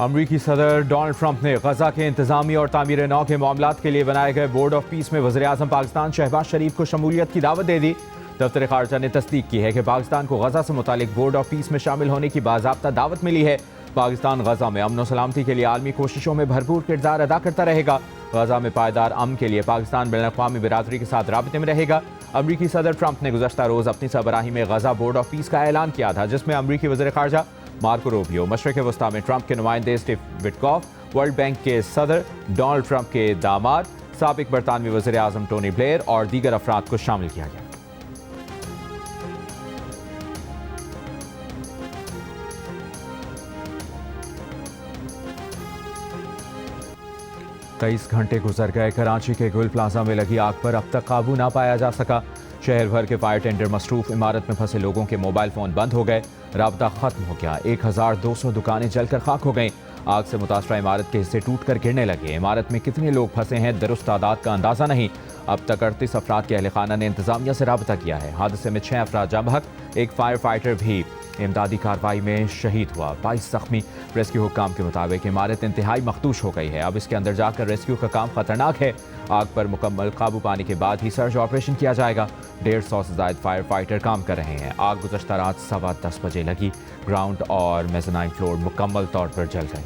अमरीकी सदर Donald Trump ने गजा के इंतजामी और तामीर नौ के मामलात के लिए बनाए गए बोर्ड ऑफ पीस में वज़ीर आज़म पाकिस्तान शहबाज शरीफ को शमूलियत की दावत दे दी। दफ्तर खारजा ने तस्दीक की है कि पाकिस्तान को गजा से मुतालिक बोर्ड ऑफ पीस में शामिल होने की बाज़ाब्ता दावत मिली है। पाकिस्तान गजा में अमन और सलामती के लिए आलमी कोशिशों में भरपूर किरदार अदा करता रहेगा। गजा में पायदार अमन के लिए पाकिस्तान बैनुल-अक़वामी बिरादरी के साथ राबते में रहेगा। अमरीकी सदर ट्रंप ने गुज़श्ता रोज़ अपनी सरबराही में गजा बोर्ड ऑफ पीस का ऐलान किया था, जिसमें अमरीकी वज़ीर खारजा मार्को रूबियो, मशरिक़ वस्ता में ट्रंप के नुमाइंदे स्टीव विटकॉफ, वर्ल्ड बैंक के सदर डोनाल्ड ट्रंप के दामाद, साबिक बरतानवी वज़ीर आज़म टोनी ब्लेयर और दीगर अफराद को शामिल किया गया। तेईस घंटे गुजर गए। कराची के गुल प्लाजा में लगी आग पर अब तक काबू ना पाया जा सका। शहर भर के फायर टेंडर मसरूफ। इमारत में फंसे लोगों के मोबाइल फोन बंद हो गए, राब्ता खत्म हो गया। 1200 दुकानें जलकर खाक हो गईं। आग से मुतासरा इमारत के हिस्से टूट कर गिरने लगे। इमारत में कितने लोग फंसे हैं दुरुस्त तादाद का अंदाजा नहीं। अब तक 38 अफराद के अहल खाना ने इंतजामिया से राब्ता किया है। हादसे में 6 अफराद जाँ बहक, एक फायर फाइटर भी इमदादी कार्रवाई में शहीद हुआ। 22 जख्मी। रेस्क्यू हुक्काम के मुताबिक इमारत इंतहाई मखदूश हो गई है। अब इसके अंदर जाकर रेस्क्यू का काम खतरनाक है। आग पर मुकम्मल काबू पाने के बाद ही सर्च ऑपरेशन किया जाएगा। 150 से ज़ायद फायर फाइटर काम कर रहे हैं। आग गुज़श्ता रात 10:15 बजे लगी। ग्राउंड और मेज़नाइन फ्लोर मुकम्मल तौर पर जल गए।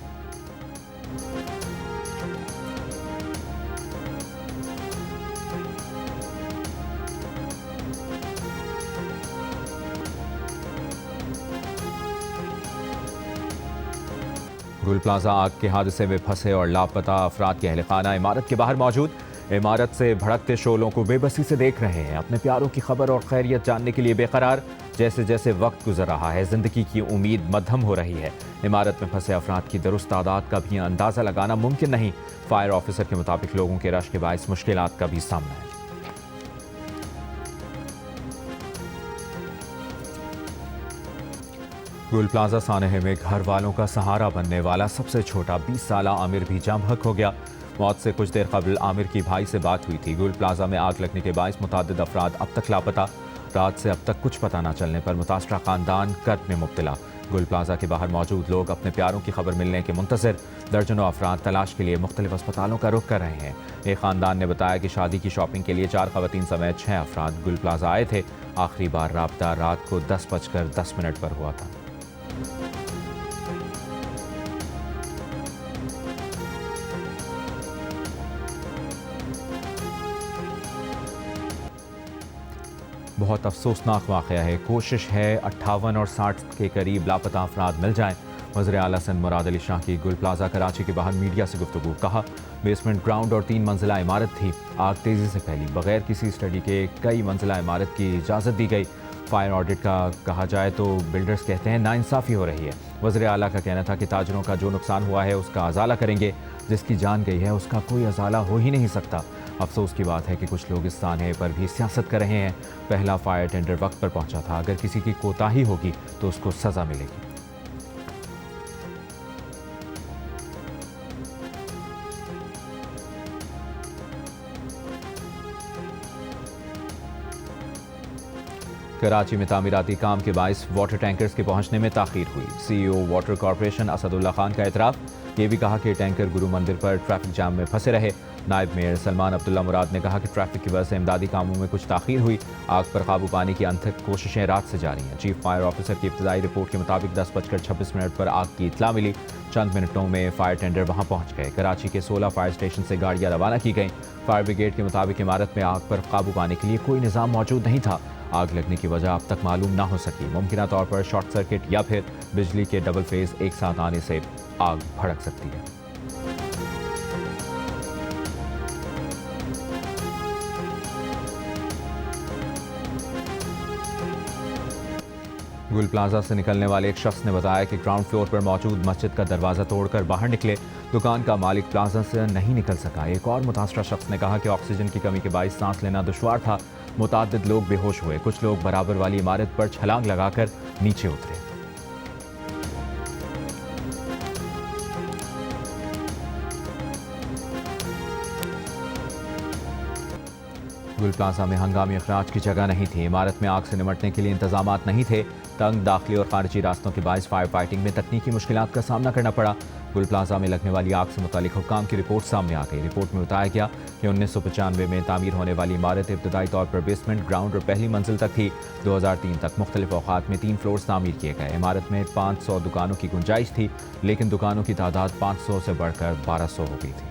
गुल प्लाजा आग के हादसे में फंसे और लापता अफराद के अहल खाना इमारत के बाहर मौजूद। इमारत से भड़कते शोलों को बेबसी से देख रहे हैं। अपने प्यारों की खबर और खैरियत जानने के लिए बेकरार। जैसे जैसे वक्त गुजर रहा है, जिंदगी की उम्मीद मद्धम हो रही है। इमारत में फंसे अफराद की दुरुस्त तादाद का भी अंदाज़ा लगाना मुमकिन नहीं। फायर ऑफिसर के मुताबिक लोगों के रश के बायस मुश्किलात का भी सामना है। गुल प्लाजा सानहे में घर वालों का सहारा बनने वाला सबसे छोटा 20 साला आमिर भी जाँ बहक हो गया। मौत से कुछ देर कबल आमिर की भाई से बात हुई थी। गुल प्लाजा में आग लगने के बायस मुतादिद अफराद अब तक लापता। रात से अब तक कुछ पता न चलने पर मुतासरा खानदान कर्ब में मुब्तला। गुल प्लाजा के बाहर मौजूद लोग अपने प्यारों की खबर मिलने के मुंतज़िर। दर्जनों अफराद तलाश के लिए मुख्तलिफ अस्पतालों का रुख कर रहे हैं। एक खानदान ने बताया कि शादी की शॉपिंग के लिए 4 ख़वातीन समेत 6 अफराद गुल प्लाजा आए थे। आखिरी बार राब्ता रात को 10:10 पर हुआ था। बहुत अफसोसनाक वाक़या है। कोशिश है 58 और 60 के करीब लापता अफराद मिल जाएं। वज़ीर आला सिंध मुराद अली शाह की गुल प्लाजा कराची के बाहर मीडिया से गुफ्तगू। कहा, बेसमेंट ग्राउंड और 3 मंजिला इमारत थी। आग तेज़ी से फैली। बगैर किसी स्टडी के कई मंजिला इमारत की इजाज़त दी गई। फायर ऑडिट का कहा जाए तो बिल्डर्स कहते हैं नाइंसाफ़ी हो रही है। वज़ीर आला का कहना था कि ताजरों का जो नुकसान हुआ है उसका अजाला करेंगे। जिसकी जान गई है उसका कोई अजाला हो ही नहीं सकता। अफसोस की बात है कि कुछ लोग इस सानहे पर भी सियासत कर रहे हैं। पहला फायर टेंडर वक्त पर पहुंचा था। अगर किसी की कोताही होगी तो उसको सज़ा मिलेगी। कराची में तामीराती काम के बायस वाटर टैंकर्स के पहुंचने में ताखीर हुई। CEO water corporation Asadullah Khan का एतराफ़। ये भी कहा कि टैंकर गुरु मंदिर पर ट्रैफिक जाम में फंसे रहे। नायब मेयर सलमान अब्दुल्ला मुराद ने कहा कि ट्रैफिक की वजह से इमदादी कामों में कुछ ताखीर हुई। आग पर काबू पाने की अनथक कोशिशें रात से जारी हैं। चीफ फायर ऑफिसर की इब्तदाई रिपोर्ट के मुताबिक 10:26 पर आग की इत्तला मिली। चंद मिनटों में फायर टेंडर वहां पहुंच गए। कराची के 16 फायर स्टेशन से गाड़ियां रवाना की गईं। फायर ब्रिगेड के मुताबिक इमारत में आग पर काबू पाने के लिए कोई निज़ाम मौजूद नहीं था। आग लगने की वजह अब तक मालूम ना हो सकी। मुमकिन तौर पर शॉर्ट सर्किट या फिर बिजली के डबल फेज एक साथ आने से आग भड़क सकती है। गुल प्लाजा से निकलने वाले एक शख्स ने बताया कि ग्राउंड फ्लोर पर मौजूद मस्जिद का दरवाज़ा तोड़कर बाहर निकले। दुकान का मालिक प्लाजा से नहीं निकल सका। एक और मुतासरा शख्स ने कहा कि ऑक्सीजन की कमी के बायस सांस लेना दुश्वार था। मुतादिद लोग बेहोश हुए। कुछ लोग बराबर वाली इमारत पर छलांग लगाकर नीचे उतरे। गुल प्लाजा में हंगामी अखराज की जगह नहीं थी। इमारत में आग से निमटने के लिए इंतजामात नहीं थे। तंग दाखिली और खारिजी रास्तों के बायस फायर फाइटिंग में तकनीकी मुश्किलात का सामना करना पड़ा। गुल प्लाजा में लगने वाली आग से मुतालिक हुक्काम की रिपोर्ट सामने आ गई। रिपोर्ट में बताया गया कि 1995 में तामीर होने वाली इमारत इब्तदाई तौर पर बेसमेंट, ग्राउंड और पहली मंजिल तक थी। 2003 तक मुख्तलिफ औकात में 3 फ्लोर्स तामीर किए गए। इमारत में 500 दुकानों की गुंजाइश थी, लेकिन दुकानों की तादाद 500 से बढ़कर 1200 हो गई थी।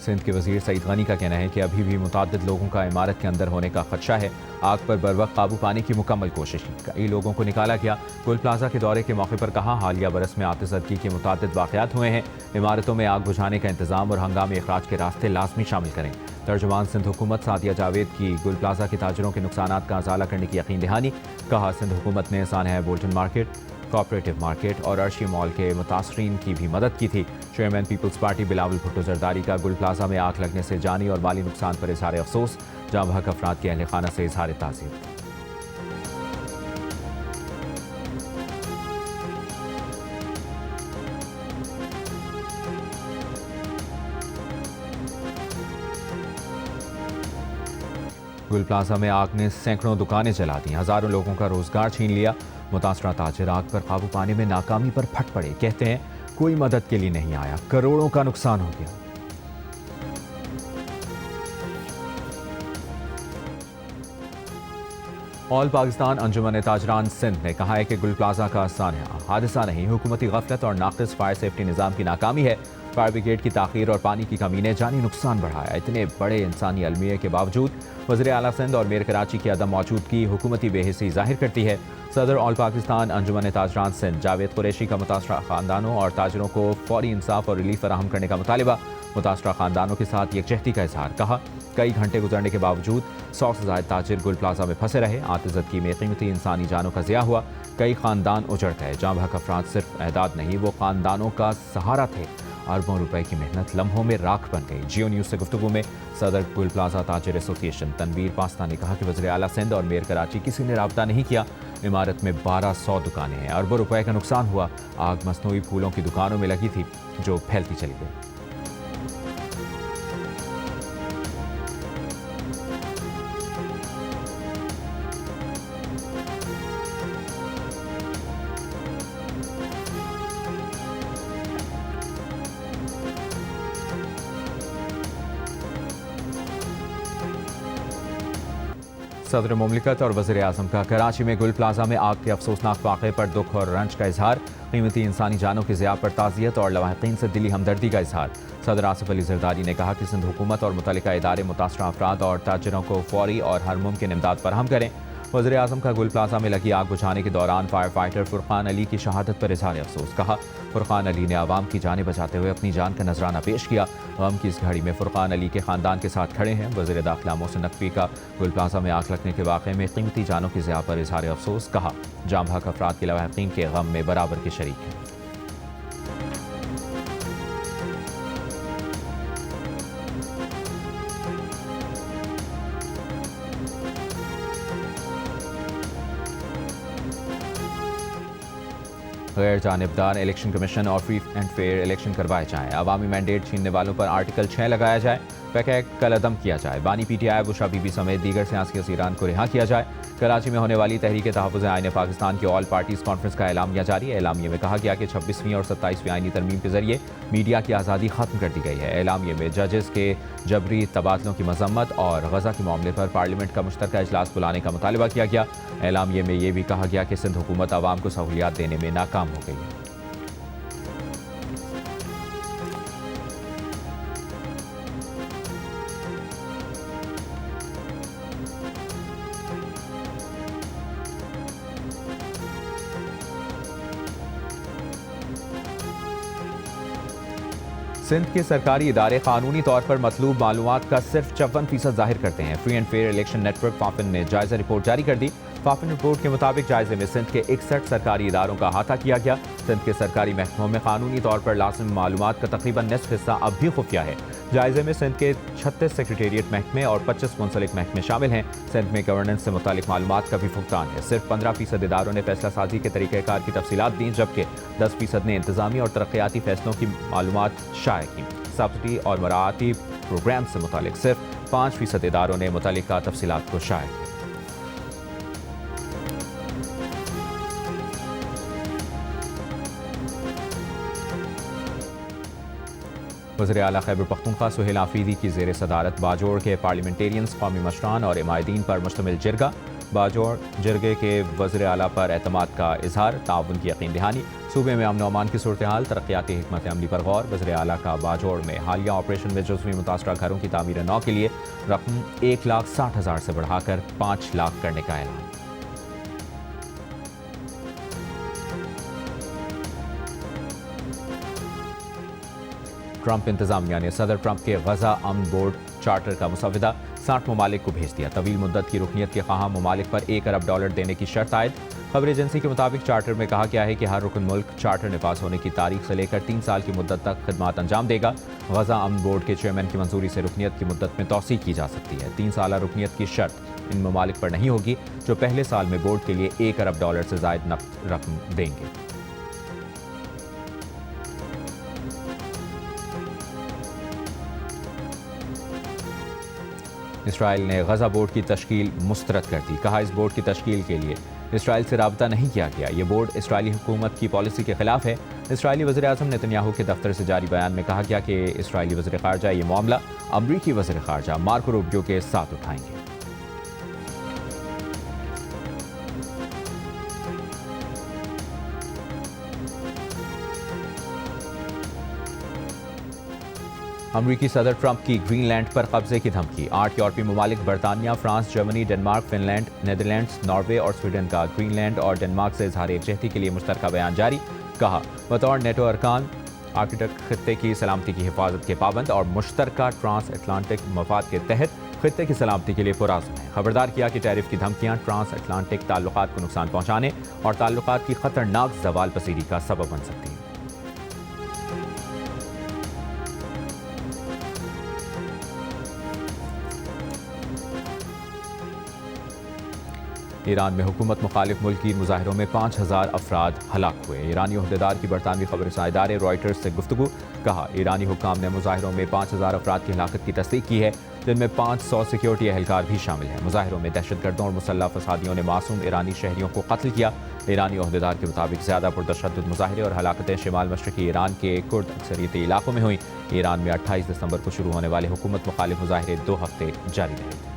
सिंध के वजीर सईद गनी का कहना है कि अभी भी मुताद्दिद लोगों का इमारत के अंदर होने का खदशा है। आग पर बरवक्त काबू पाने की मुकम्मल कोशिश की। कई लोगों को निकाला गया। गुल प्लाजा के दौरे के मौके पर कहा, हालिया बरस में आतिशज़दगी के मुताद्दिद वाक़यात हुए हैं। इमारतों में आग बुझाने का इंतजाम और हंगामी अखराज के रास्ते लाजमी शामिल करें। तर्जुमान सिंध हुकूमत सादिया जावेद की गुल प्लाजा के ताजरों के नुकसानात का अजाला करने की यकीन दहानी। कहा, सिंध हुकूमत ने सानहा बोल्टन मार्केट, कोऑपरेटिव मार्केट और अर्शी मॉल के मुतासरीन की भी मदद की थी। Chairman Peoples Party Bilawal Bhutto Zardari का गुल प्लाजा में आग लगने से जानी और माली नुकसान पर इजहार अफसोस। जाँ बहक अफराद के अहल खाना से इजहार ताज़ियत। गुल प्लाजा में आग ने सैकड़ों दुकानें जला दी, हजारों लोगों का रोजगार छीन लिया। मुतासरा ताजिर आग पर काबू पाने में नाकामी पर फट पड़े। कहते हैं, कोई मदद के लिए नहीं आया, करोड़ों का नुकसान हो गया। ऑल पाकिस्तान अंजुमन ताजरान सिंध ने कहा है कि गुल प्लाजा का सानहा हादसा नहीं, हुकूमती गफलत और नाक़िस फायर सेफ्टी निज़ाम की नाकामी है। फायर ब्रिगेड की ताख़ीर और पानी की कमी ने जानी नुकसान बढ़ाया। इतने बड़े इंसानी अलमिये के बावजूद वज़ीर आला सिंध और मेयर कराची की अदम मौजूदगी हुकूमती बेहिसी जाहिर करती है। सदर ऑल पाकिस्तान अंजुमन ताजरान सिंध जावेद कुरैशी का मुतासरा ख़ानदानों और ताजरों को फौरी इंसाफ और रिलीफ फराहम करने का मुतालिबा। मुतासरा ख़ानदानों के साथ यकजहती का इजहार। कहा, कई घंटे गुजरने के बावजूद 100 से ज़ायद ताजिर गुल प्लाजा में फंसे रहे। आतिशज़दगी में कीमती इंसानी जानों का ज़िया हुआ। कई ख़ानदान उजड़ गए। जाँ बहक अफराद सिर्फ एहदाद नहीं, वो ख़ानदानों का सहारा थे। अरबों रुपए की मेहनत लम्हों में राख बन गई। जियो न्यूज़ से गुफ्तगू में सदर गुल प्लाजा ताजिर एसोसिएशन तनवीर पास्ता ने कहा कि वज़ीर आला सिंध और मेयर कराची किसी ने राब्ता नहीं किया। इमारत में 1200 दुकानें हैं, अरबों रुपए का नुकसान हुआ। आग मसनूई फूलों की दुकानों में लगी थी, जो फैलती चली गई। सदर मुमलिकत और वज़ीर आज़म का कराची में गुल प्लाजा में आग के अफसोसनाक वाक़े पर दुख और रंज का इजहार। कीमती इंसानी जानों की ज़िया पर ताज़ियत और लवाहिकीन से दिली हमदर्दी का इजहार। सदर आसिफ अली जरदारी ने कहा कि सिंध हुकूमत और मुतल्लिका इदारे मुतासरा अफराद और ताजरों को फौरी और हर मुमकिन इमदाद फराहम करें। वज़ीर आज़म का गुल प्लाजा में लगी आग बुझाने के दौरान फायर फाइटर फुरकान अली की शहादत पर इजहार अफसोस। कहा, फुरकान अली ने आवाम की जानें बचाते हुए अपनी जान का नजराना पेश किया। गम की इस घड़ी में फुरकान अली के खानदान के साथ खड़े हैं। वज़ीर दाखिला मोहसिन नकवी का गुल प्लाजा में आग लगने के वाक़े में कीमती जानों की ज़िया पर इजहार अफसोस। कहा, जाँ बहक अफराद के लवाहिकीन के गम में बराबर के शरीक हैं। गैर जानिबदार इलेक्शन कमीशन और फ्री एंड फेयर इलेक्शन करवाए जाएं। अवामी मैंडेट छीनने वालों पर आर्टिकल 6 लगाया जाए। पैक कल अदम किया जाए। बानी PTI बुशरा बीबी समेत दीगर सियासी असीरान को रिहा किया जाए। कराची में होने वाली तहरीक तहफ़्फ़ुज़ आईन पाकिस्तान की ऑल पार्टीज़ कॉन्फ्रेंस का एलामिया जारी है। एलामिये में कहा गया कि 26वीं और 27वीं आईनी तरमीम के जरिए मीडिया की आज़ादी ख़त्म कर दी गई है। एलामिये में जजेस के जबरी तबादलों की मजम्मत और गजा के मामले पर पार्लियामेंट का मुश्तरका इजलास बुलाने का मुतालिबा किया गया। एलामिये में यह भी कहा गया कि सिंध हुकूमत आवाम को सहूलियात देने में नाकाम हो गई है। सिंध के सरकारी इदारे कानूनी तौर पर मतलूब मालूमात का सिर्फ 54% जाहिर करते हैं। Free and fair election network FAFEN ने जायजा रिपोर्ट जारी कर दी। फाफिन रिपोर्ट के मुताबिक जायजे में सिंध के 61 सरकारी इदारों का अहाता किया गया। सिंध के सरकारी महकमों में कानूनी तौर पर लाजिम मालूमात का तकरीबन निस्फ हिस्सा अब भी खुफिया है। जायजे में सिंध के 36 सेक्रेटेरिएट महकमे और 25 मुंसलिक महकमे शामिल हैं। सिंध में गवर्नेंस से मुतालिक मालूमात का भी फुकदान है। सिर्फ 15% इदारों ने फैसला साजी के तरीक़ेकार की तफसीलात दी, जबकि 10% ने इंतजामी और तरक्याती फैसलों की मालूमात शाया की। सब्सिडी और मराआती प्रोग्राम से मुतालिक सिर्फ 5% इदारों ने मुतल्लिका तफसीलात को शाया किया। वज़ीर आला खैबर पख्तूनख्वा सुहेल आफरीदी की ज़ेर सदारत बाजोड़ के पार्लियामेंटेरियंस, कौमी मशरान और इमायदीन पर मुश्तमिल जिरगा। बाजोड़ जिरगे के वज़ीर आला पर एतमाद का इजहार, ताउन की यकीन दहानी, सूबे में अमन अमान की सूरत हाल, तरक्याती हिकमत अमली पर गौर। वज़ीर आला का बाजोड़ में हालिया ऑपरेशन में जुज़वी मुतासरा घरों की तामीर नौ के लिए रकम 1,60,000 से बढ़ाकर 5 लाख करने का ऐलान। ट्रंप इंतजामिया ने सदर ट्रंप के गजा अमन बोर्ड चार्टर का मुसविदा 60 ममालिक को भेज दिया। तवील मुद्दत की रुकनीत के ख़्वाह ममालिक पर $1 अरब देने की शर्त आयद। खबर एजेंसी के मुताबिक चार्टर में कहा गया है कि हर रुकन मुल्क चार्टर ने पास होने की तारीख से लेकर 3 साल की मुद्दत तक खिदमात अंजाम देगा। गजा अमन बोर्ड के चेयरमैन की मंजूरी से रुकनीत की मुद्दत में तौसी की जा सकती है। 3 साल रुकनीत की शर्त इन ममालिक पर नहीं होगी जो पहले साल में बोर्ड के लिए $1 अरब से ज़ायद नकद रकम देंगे। इसराइल ने गजा बोर्ड की तश्कील मुस्तरद कर दी। कहा, इस बोर्ड की तश्कील के लिए इसराइल से राब्ता नहीं किया गया। ये बोर्ड इसराइली हुकूमत की पॉलिसी के खिलाफ है। इसराइली वज़ीर आज़म नेतन्याहू के दफ्तर से जारी बयान में कहा गया कि इसराइली वज़ीर ख़ारजा ये मामला अमरीकी वज़ीर ख़ारजा मार्को रूबियो के साथ उठाएंगे। अमरीकी सदर ट्रंप की ग्रीनलैंड पर कब्जे की धमकी। 8 यूरोपीय ममालिक बरतानिया, France, Germany, Denmark, Finland, Netherlands, Norway और स्वीडन का ग्रीनलैंड और डेनमार्क से इजहार एकजहती के लिए मुश्तरका बयान जारी। कहा, बतौर नेटो अरकान आर्कटिक खित्ते की सलामती की हिफाजत के पाबंद और मुश्तरका ट्रांस अटलांटिक मफाद के तहत खित्ते की सलामती के लिए पुराज़्म है। खबरदार किया कि टैरिफ की धमकियाँ ट्रांस अटलांटिक ताल्लुकात को नुकसान पहुँचाने और ताल्लुकात की खतरनाक जवाल पसीरी का सबब बन सकती है। ईरान में हुकूमत मुखालिफ मुल्की मुजाहिरों में 5,000 अफराद हलाक हुए। ईरानी ओहदेदार की बरतानवी खबर इदारे रॉयटर्स से गुफ्तगू। कहा, ईरानी हुक्काम ने मुजाहिरों में 5,000 अफराद की हलाकत की तस्दीक की है, जिनमें 500 सिक्योरिटी एहलकार भी शामिल हैं। मुजाहिरों में दहशतगर्दों और मुसल्लह फसादियों ने मासूम ईरानी शहरियों को कत्ल किया। ईरानी ओहदेदार के मुताबिक ज़्यादा पुरतशद्दुद मुजाहिरे और हलाकतें शिमाल मशरकी ईरान के कुर्द अक्सरियती इलाकों में हुई। ईरान में 28 दिसंबर को शुरू होने वाले हुकूमत मुखालिफ मुजाहिरे 2 हफ्ते जारी रहे।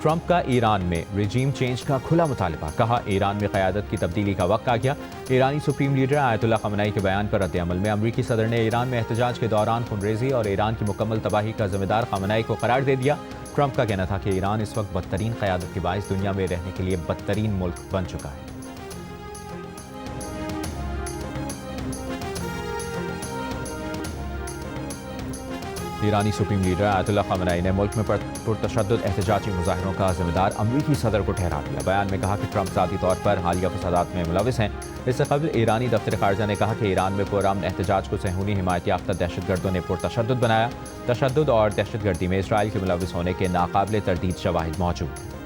ट्रंप का ईरान में रिजीम चेंज का खुला मुतालबा। कहा, ईरान में क़यादत की तब्दीली का वक्त आ गया। ईरानी सुप्रीम लीडर आयतुल्लाह ख़amenei के बयान पर रद्द-ए-अमल में अमरीकी सदर ने ईरान में एहतजाज के दौरान खूनरेज़ी और ईरान की मुकम्मल तबाही का ज़िम्मेदार ख़amenei को करार दे दिया। ट्रंप का कहना था कि ईरान इस वक्त बदतरीन क़यादत के बाइस दुनिया में रहने के लिए बदतरीन मुल्क बन चुका है। ईरानी सुप्रीम लीडर आयतुल्लाह ख़amenei ने मुल्क में पुरतशद्दुद एहतजाजी मुजाहिरों का जिम्मेदार अमरीकी सदर को ठहरा दिया। बयान में कहा कि ट्रंप ज़ाती तौर पर हालिया फसादात में मुलविस हैं। इससे कबल ईरानी दफ्तर ख़ारजा ने कहा कि ईरान में पुरअमन एहतजाज को सहूनी हिमायत याफ्ता दहशतगर्दों ने पुरतशद्दुद बनाया। तशद्दुद और दहशतगर्दी में इसराइल के मुलविस होने के नाकाबिले तरदीद शवाहिद मौजूद हैं।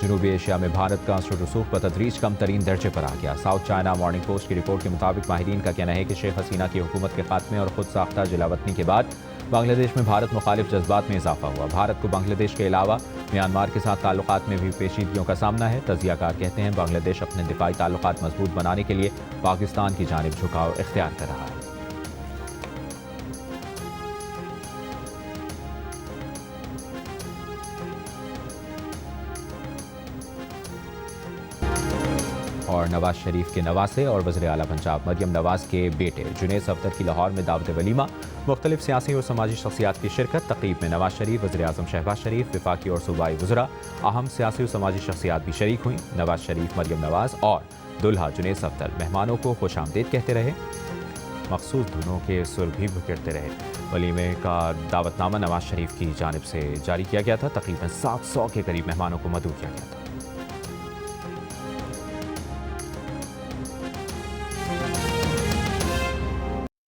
जनूबी एशिया में भारत का असर रसूख बतदरीज कम तरीन दर्जे पर आ गया। साउथ चाइना मॉर्निंग पोस्ट की रिपोर्ट के मुताबिक माहिरीन का कहना है कि शेख हसीना की हुकूमत के खात्मे और खुद साख्ता जलावतनी के बाद बांग्लादेश में भारत मुखालिफ जज्बात में इजाफा हुआ। भारत को बांग्लादेश के अलावा म्यांमार के साथ ताल्लुकात में भी पेचीदगियों का सामना है। तजियाकार कहते हैं बांग्लादेश अपने दिफाई ताल्लुकात मजबूत बनाने के लिए पाकिस्तान की जानिब झुकाव इख्तियार कर रहा है। और नवाज शरीफ के नवासे और वज़ीर आला पंजाब मरियम नवाज के बेटे जुनैद सफदर की लाहौर में दावत वलीमा। मुख्तलिफ सियासी और समाजी शख्सियात की शिरकत। तक़रीब में नवाज शरीफ, वज़ीर आज़म शहबाज शरीफ, वफाकी और सूबाई वज़रा, अहम सियासी और समाजी शख्सियात भी शरीक हुई। नवाज शरीफ, मरियम नवाज और दुल्हा जुनैद सफदर मेहमानों को खुशामदीद कहते रहे। मखसूस धुनों के सुर भी बिखरते रहे। वलीमे का दावतनामा नवाज शरीफ की जानिब से जारी किया गया था। तकरीबन 700 के करीब मेहमानों को मदऊ किया गया था।